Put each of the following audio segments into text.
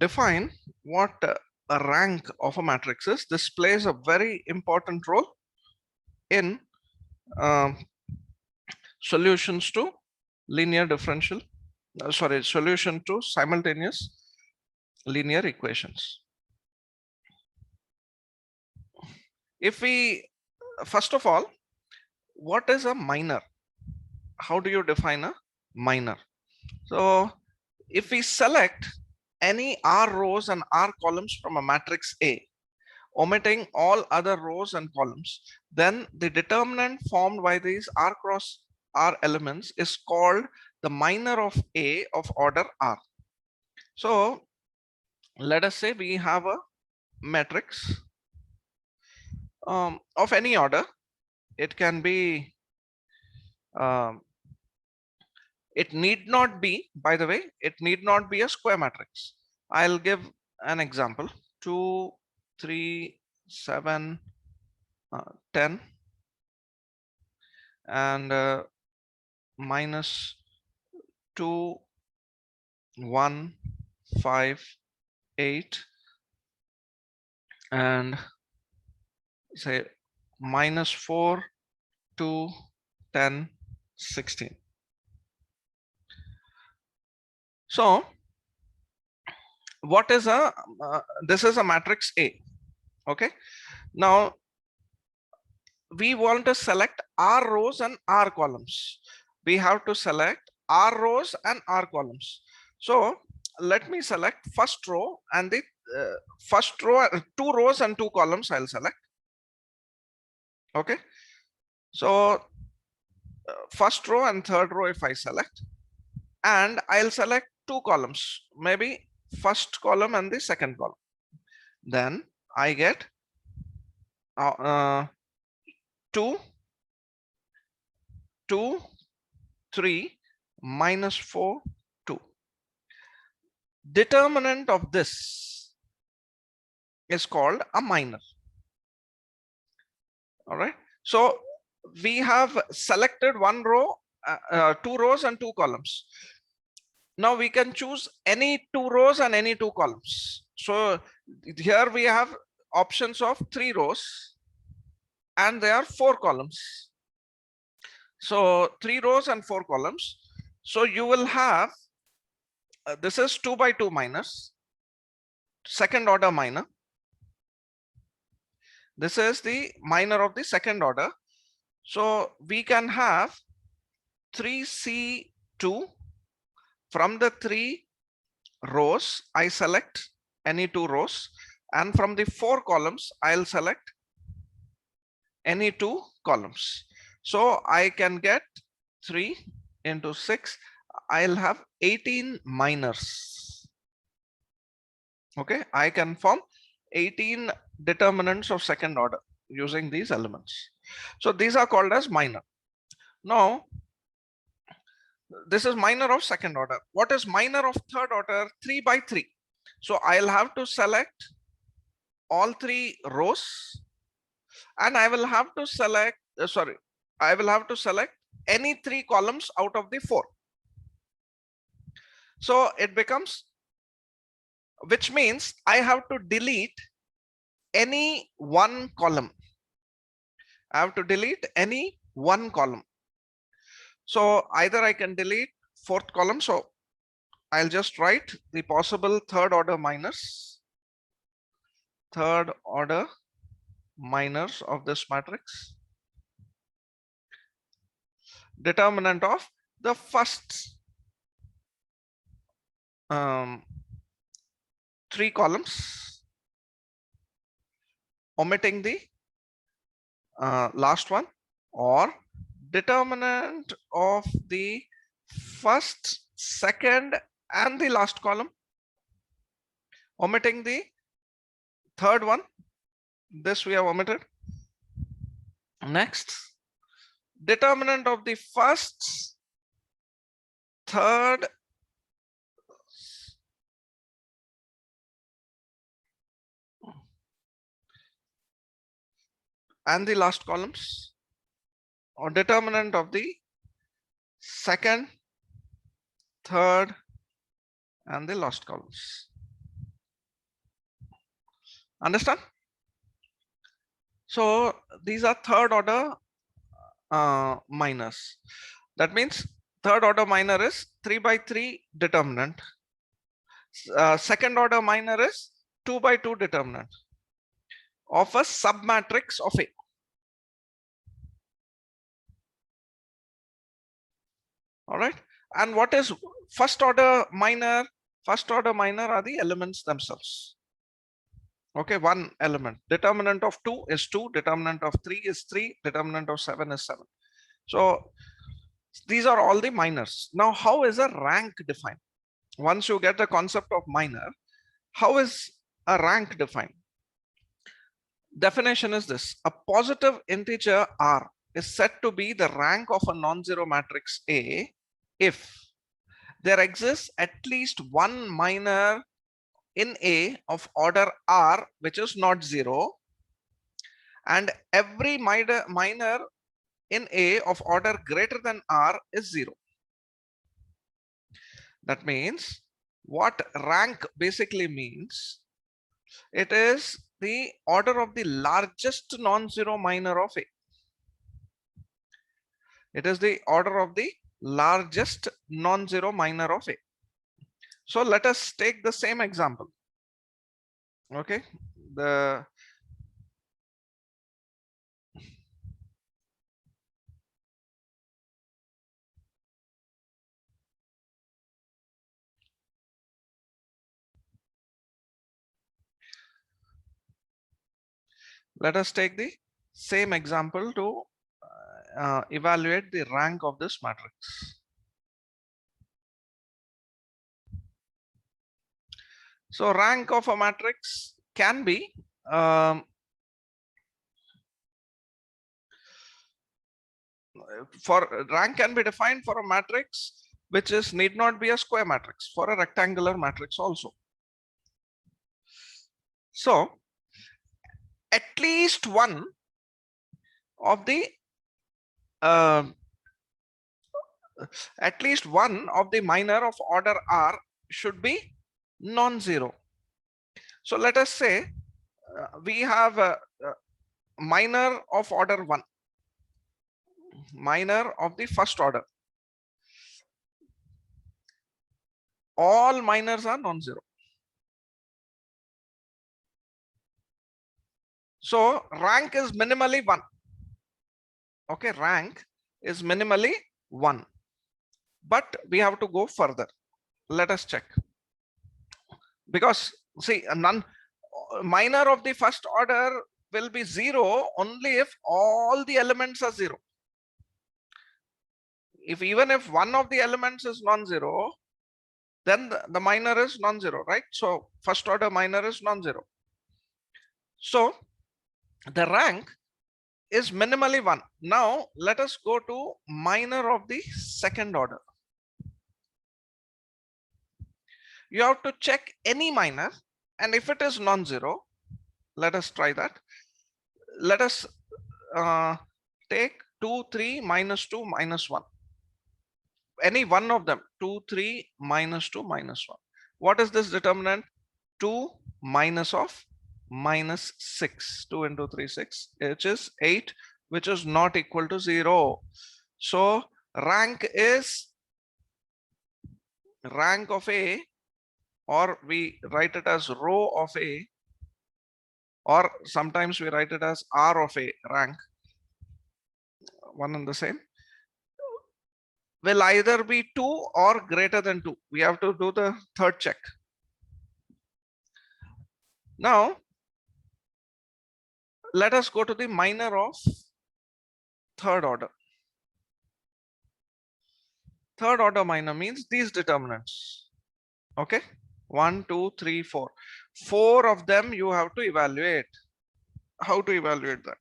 define what a rank of a matrix is. This plays a very important role in um, solutions to linear differential, solution to simultaneous linear equations. If we, first of all, what is a minor? How do you define a minor? So if we select any r rows and r columns from a matrix A, omitting all other rows and columns, then the determinant formed by these r cross r elements is called the minor of A of order r. So let us say we have a matrix of any order. It can be, it need not be, by the way, it need not be a square matrix. I'll give an example: 2, 3, 7, 10, and minus 2, 1, 5, 8, and say minus 4, 2, 10, 16. So what is a this is a matrix A. Okay, now we want to select r rows and r columns. We have to select r rows and r columns. So let me select first row and the first row, 2 rows and 2 columns I'll select. Okay, so first row and third row if I select, and I'll select 2 columns, maybe first column and the second column. Then I get 2, 2, 3, minus 4, 2. Determinant of this is called a minor. All right. So we have selected 1 row, 2 rows and 2 columns. Now we can choose any 2 rows and any 2 columns. So here we have options of 3 rows and there are 4 columns. So 3 rows and 4 columns. So you will have this is 2 by 2 minus, second order minor. This is the minor of the second order. So we can have 3C2. From the 3 rows, I select any 2 rows, and from the 4 columns, I'll select any 2 columns. So I can get 3 into 6. I'll have 18 minors. Okay, I can form 18 determinants of second order using these elements. So these are called as minor. Now this is minor of second order. What is minor of third order? 3 by 3. So I'll have to select all 3 rows, and I will have to select I will have to select any 3 columns out of the 4. So it becomes, which means I have to delete any 1 column. I have to delete any 1 column. So either I can delete 4th column. So I'll just write the possible third order minors of this matrix. Determinant of the first 3 columns, omitting the last one, or determinant of the first, second and the last column, omitting the third one. This we have omitted. Next, determinant of the first, third, and the last columns, or determinant of the second, third and the last columns. Understand? So these are third order minors. That means third order minor is 3 by 3 determinant. Second order minor is 2 by 2 determinant of a submatrix of A. All right. And what is first order minor? First order minor are the elements themselves. Okay, one element. Determinant of 2 is 2, determinant of 3 is 3, determinant of 7 is 7. So these are all the minors. Now, how is a rank defined? Once you get the concept of minor, how is a rank defined? Definition is this: a positive integer R is said to be the rank of a non-zero matrix A if there exists at least one minor in A of order R which is not zero, and every minor in A of order greater than R is zero. That means what rank basically means, it is the order of the largest non-zero minor of A. It is the order of the largest non-zero minor of A. So let us take the same example. Okay, let us take the same example to evaluate the rank of this matrix. So rank of a matrix can be for rank can be defined for a matrix which is need not be a square matrix, for a rectangular matrix also. So at least one of the minor of order R should be non-zero. So let us say we have a minor of order 1, minor of the first order. All minors are non-zero. So rank is minimally 1. Okay, rank is minimally 1. But we have to go further. Let us check. Because see, a minor of the first order will be 0 only if all the elements are 0. Even if one of the elements is non-zero, then the minor is non-zero, right? So first order minor is non-zero. So the rank is minimally 1. Now let us go to minor of the second order. You have to check any minor, and if it is non-zero, let us try that. Let us take 2, 3, minus 2, minus 1. Any one of them, 2, 3, minus 2, minus 1. What is this determinant? 2 minus of minus 6. 2 into 3, 6, which is 8, which is not equal to 0. So rank is rank of A, or we write it as row of A, or sometimes we write it as R of A, rank, one and the same, will either be 2 or greater than 2. We have to do the third check. Now let us go to the minor of third order. Third order minor means these determinants. Okay, 1, 2, 3, 4. 4 of them you have to evaluate. How to evaluate that?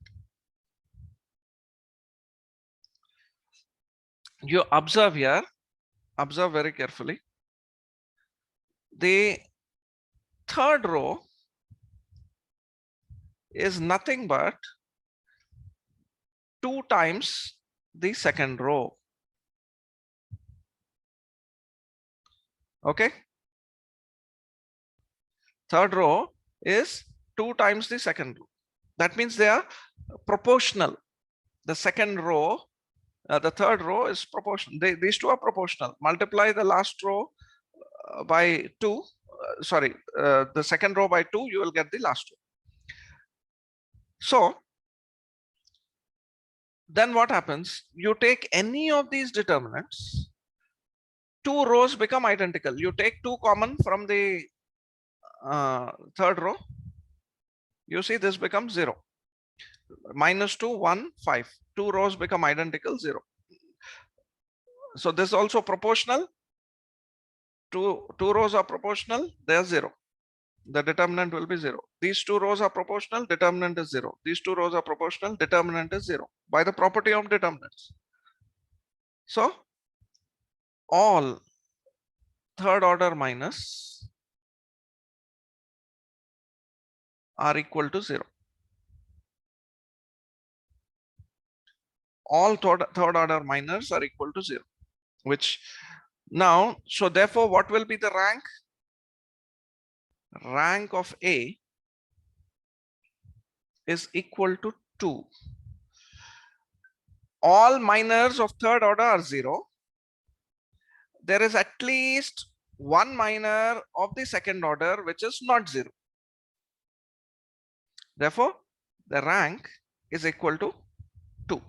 You observe here, observe very carefully. The third row is nothing but 2 times the second row. Okay, third row is 2 times the second row. That means they are proportional. The second row, the third row is proportional. These two are proportional. Multiply the last row by 2. The second row by 2, you will get the last row. So then what happens? You take any of these determinants, 2 rows become identical. You take 2 common from the third row. You see this becomes 0. -2, 1, 5. 2 rows become identical, 0. So this is also proportional. Two rows are proportional, they are 0. The determinant will be 0. These 2 rows are proportional, determinant is 0. These 2 rows are proportional, determinant is 0 by the property of determinants. So all third order minors are equal to 0. All third order minors are equal to 0, which now, so therefore what will be the rank? Rank of A is equal to 2. All minors of third order are 0. There is at least one minor of the second order which is not 0. Therefore, the rank is equal to 2.